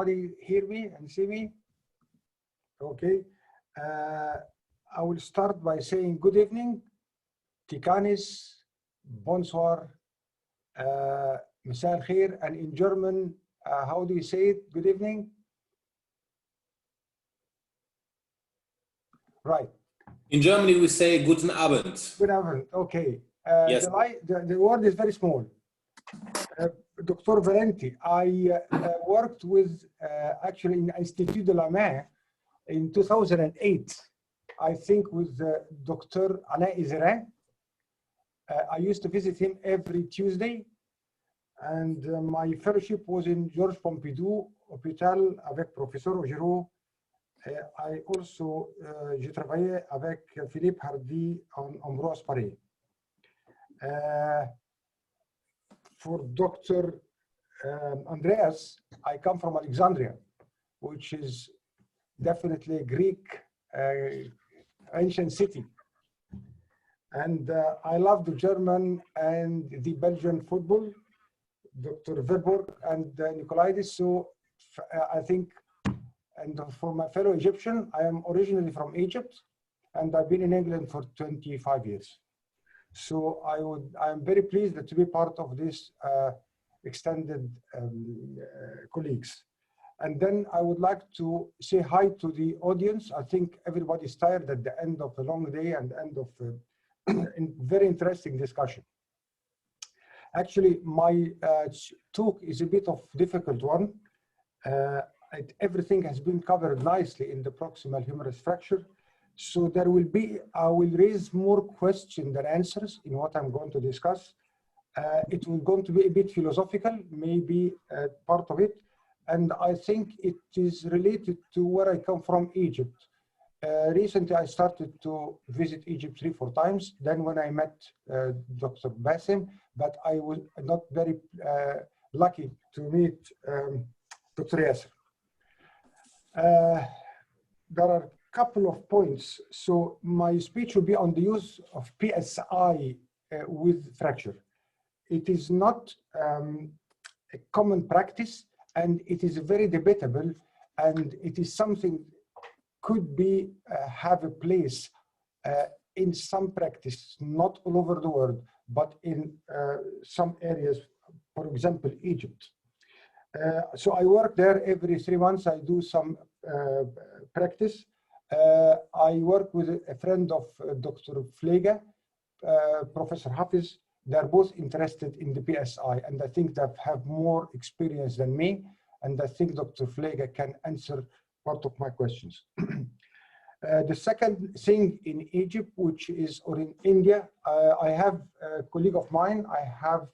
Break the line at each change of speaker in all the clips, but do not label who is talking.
Everybody hear me and see me? Okay. I will start by saying good evening, Tikanis, bonsoir, مساء الخير, and in German, how do you say it? Good evening? Right.
In Germany, we say Guten Abend.
Good Abend, okay.
Yes.
The word is very small. Dr. Valenti, I worked with, actually in Institut de la Main in 2008, I think with Dr. Alain Izerin. I used to visit him every Tuesday, and my fellowship was in Georges Pompidou Hôpital avec Professeur Giraud. I also, j'ai travaillé avec Philippe Hardy on Ambroise Paré. For Dr. Andreas, I come from Alexandria, which is definitely a Greek ancient city. And I love the German and the Belgian football, Dr. Verburg and Nicolaides. So I think, and for my fellow Egyptian, I am originally from Egypt, and I've been in England for 25 years. So I'm very pleased to be part of this extended colleagues. And then I would like to say hi to the audience. I think everybody's tired at the end of a long day and end of a very interesting discussion. Actually, my talk is a bit of a difficult one. Everything has been covered nicely in the proximal humerus fracture. So there will be, I will raise more questions than answers in what I'm going to discuss. It will going to be a bit philosophical, maybe part of it. And I think it is related to where I come from, Egypt. Recently, I started to visit Egypt 3-4 times. Then when I met Dr. Bassem, but I was not very lucky to meet Dr. Yasser. There are a couple of points. So my speech will be on the use of PSI with fracture. It is not a common practice, and it is very debatable, and it is something could be have a place in some practice, not all over the world, but in some areas, for example, Egypt. So I work there every 3 months. I do some practice. I work with a friend of Dr. Flega, Professor Hafiz. They're both interested in the PSI, and I think they have more experience than me. And I think Dr. Flega can answer part of my questions. The second thing in Egypt, which is, or in India, I have a colleague of mine. I have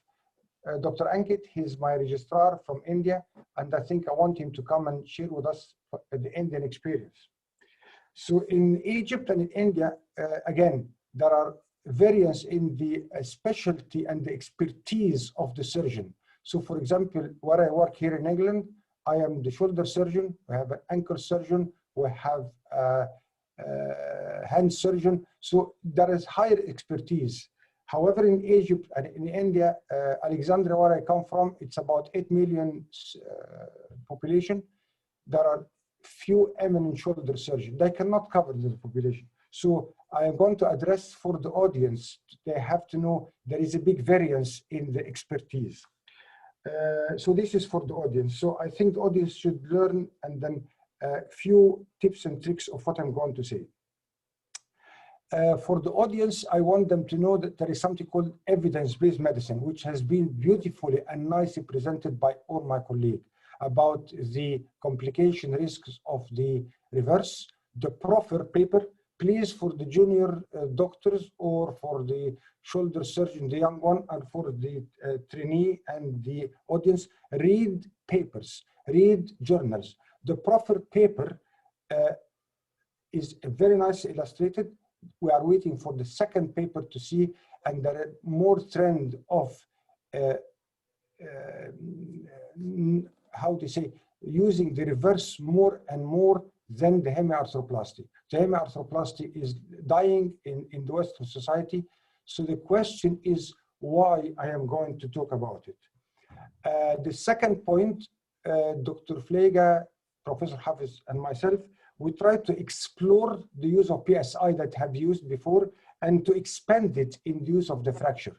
Dr. Ankit. He's my registrar from India, and I think I want him to come and share with us the Indian experience. So in Egypt and in India, again, there are variance in the specialty and the expertise of the surgeon. So for example, where I work here in England, I am the shoulder surgeon, we have an ankle surgeon, we have a hand surgeon. So there is higher expertise. However, in Egypt and in India, Alexandria, where I come from, it's about 8 million population. There are few eminent shoulder surgeons. They cannot cover the population. So I am going to address for the audience, they have to know there is a big variance in the expertise. So this is for the audience. So I think the audience should learn, and then a few tips and tricks of what I'm going to say. For the audience, I want them to know that there is something called evidence-based medicine, which has been beautifully and nicely presented by all my colleagues about the complication risks of the reverse, the proper paper. Please, for the junior doctors or for the shoulder surgeon, the young one, and for the trainee and the audience, read papers, read journals. The proper paper is very nicely illustrated. We are waiting for the second paper to see, and there are more trend of how to say, using the reverse more and more than the hemiarthroplasty. The hemiarthroplasty is dying in the Western society. So the question is why I am going to talk about it. The second point, Dr. Flega, Professor Hafiz, and myself, we tried to explore the use of PSI that have used before and to expand it in the use of the fracture.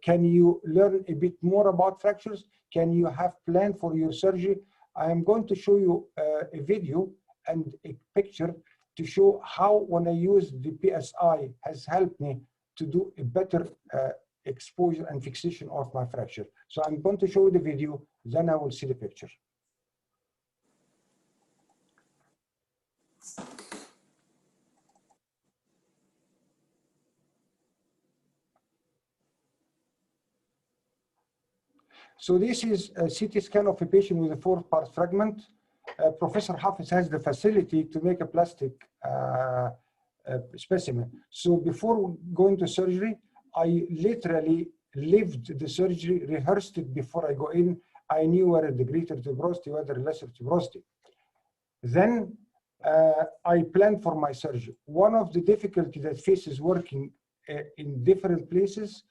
Can you learn a bit more about fractures? Can you have plan for your surgery? I am going to show you a video and a picture to show how when I use the PSI has helped me to do a better exposure and fixation of my fracture. So I'm going to show you the video, then I will see the picture. So this is a CT scan of a patient with a 4-part fragment. Professor Hafiz has the facility to make a plastic specimen. So before going to surgery, I literally lived the surgery, rehearsed it before I go in. I knew whether the greater tuberosity, whether lesser tuberosity. Then I planned for my surgery. One of the difficulties that faces working in different places,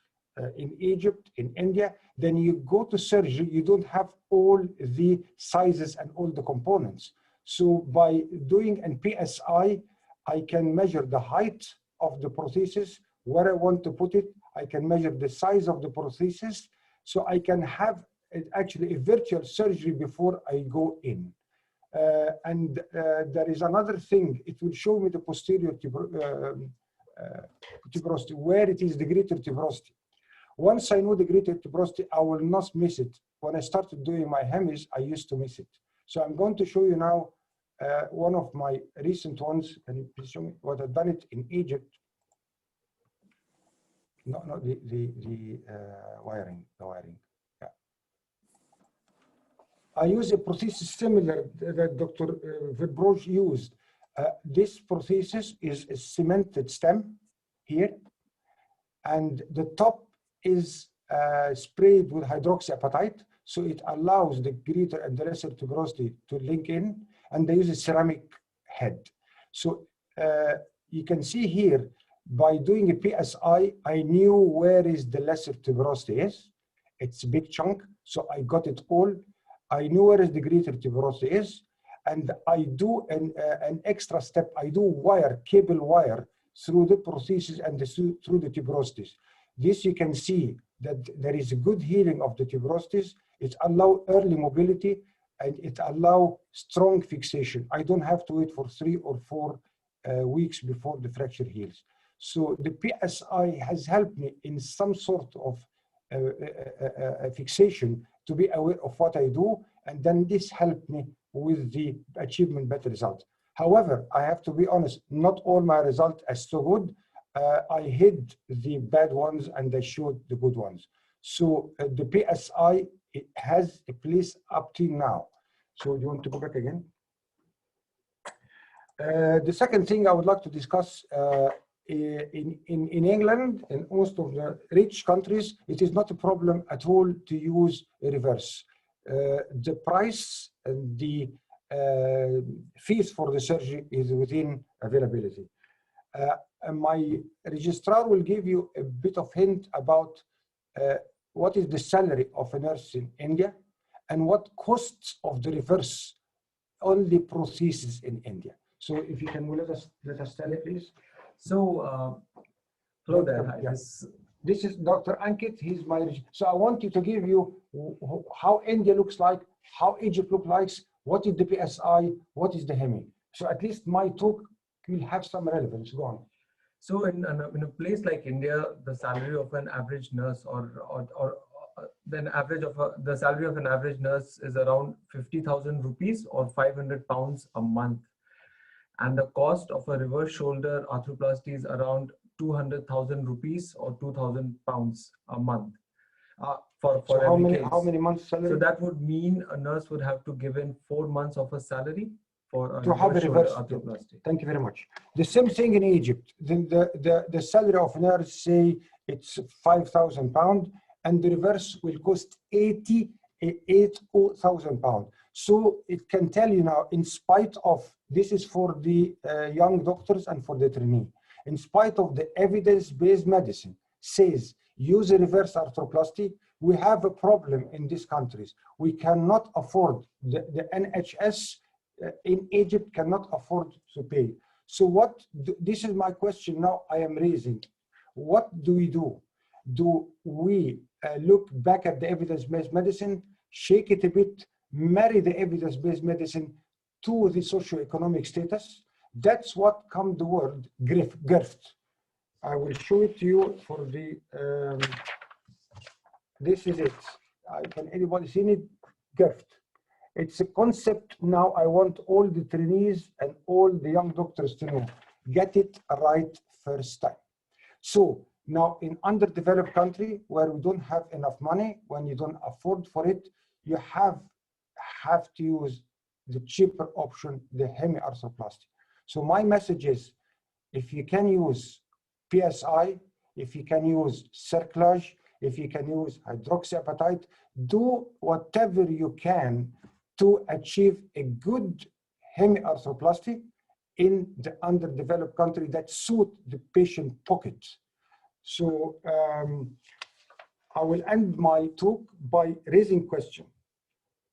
in Egypt, in India, then you go to surgery, you don't have all the sizes and all the components. So by doing an PSI, I can measure the height of the prosthesis, where I want to put it. I can measure the size of the prosthesis. So I can have actually a virtual surgery before I go in. There is another thing, it will show me the posterior tuberosity, where it is the greater tuberosity. Once I know the greater tuberosity, I will not miss it. When I started doing my hemis, I used to miss it. So I'm going to show you now one of my recent ones. Can you please show me what I've done it in Egypt? No, the wiring, yeah. I use a prosthesis similar that Dr. Verbrugge used. This prosthesis is a cemented stem here, and the top is sprayed with hydroxyapatite, so it allows the greater and the lesser tuberosity to link in, and they use a ceramic head. So you can see here, by doing a PSI, I knew where is the lesser tuberosity is. It's a big chunk, so I got it all. I knew where is the greater tuberosity is, and I do an extra step. I do cable wire through the prosthesis and through the tuberosities. This you can see that there is a good healing of the tuberosities. It allows early mobility and it allows strong fixation. I don't have to wait for 3 or 4 weeks before the fracture heals. So the PSI has helped me in some sort of fixation to be aware of what I do, and then this helped me with the achievement better result. However, I have to be honest, not all my results are so good. I hid the bad ones and I showed the good ones. So the PSI, it has a place up till now. So do you want to go back again? The second thing I would like to discuss, in England and most of the rich countries, it is not a problem at all to use a reverse. The price and the fees for the surgery is within availability. My registrar will give you a bit of hint about what is the salary of a nurse in India and what costs of the reverse on the prosthesis in India. So if you can let us tell it, please.
So hello there.
Yeah. This is Dr. Ankit. He's my. So I want you to give you how India looks like, how Egypt looks like, what is the PSI, what is the hemi. So at least my talk will have some relevance. Go on.
So in a place like India, the salary of an average nurse the salary of an average nurse is around 50,000 rupees or 500 pounds a month. And the cost of a reverse shoulder arthroplasty is around 200,000 rupees or 2,000 pounds a month. For
so how many months salary?
So that would mean a nurse would have to give in 4 months of a salary for
to have a reverse
arthroplasty.
Thank you very much. The same thing in Egypt. The salary of a nurse, say it's 5,000 pounds, and the reverse will cost 80,000 pounds. So it can tell you now, in spite of, this is for the young doctors and for the trainee, in spite of the evidence-based medicine says use a reverse arthroplasty, We have a problem in these countries. We cannot afford, the NHS in Egypt cannot afford to pay. So this is my question now I am raising. What do we do? Do we look back at the evidence-based medicine, shake it a bit, marry the evidence-based medicine to the socioeconomic status? That's what comes the word GIRFT. I will show it to you for the, this is it. Can anybody see it? GIRFT. It's a concept now I want all the trainees and all the young doctors to know. Get it right first time. So now in underdeveloped country where we don't have enough money, when you don't afford for it, you have to use the cheaper option, the hemiarthroplasty. So my message is, if you can use PSI, if you can use cerclage, if you can use hydroxyapatite, do whatever you can to achieve a good hemiarthroplasty in the underdeveloped country that suit the patient pocket. So I will end my talk by raising question.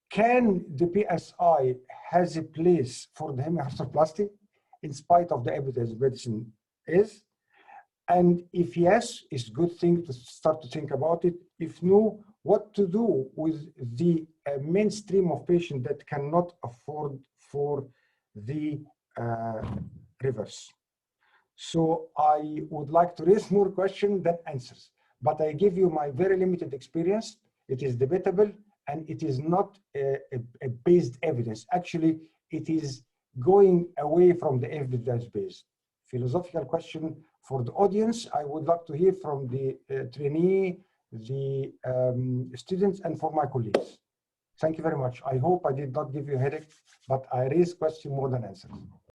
Can the PSI has a place for the hemiarthroplasty in spite of the evidence medicine is? And if yes, it's a good thing to start to think about it. If no, what to do with the mainstream of patients that cannot afford for the reverse. So I would like to raise more questions than answers, but I give you my very limited experience. It is debatable and it is not a based evidence. Actually, it is going away from the evidence-based. Philosophical question for the audience. I would like to hear from the trainee, the students, and for my colleagues. Thank you very much. I hope I did not give you a headache, but I raised questions more than answers.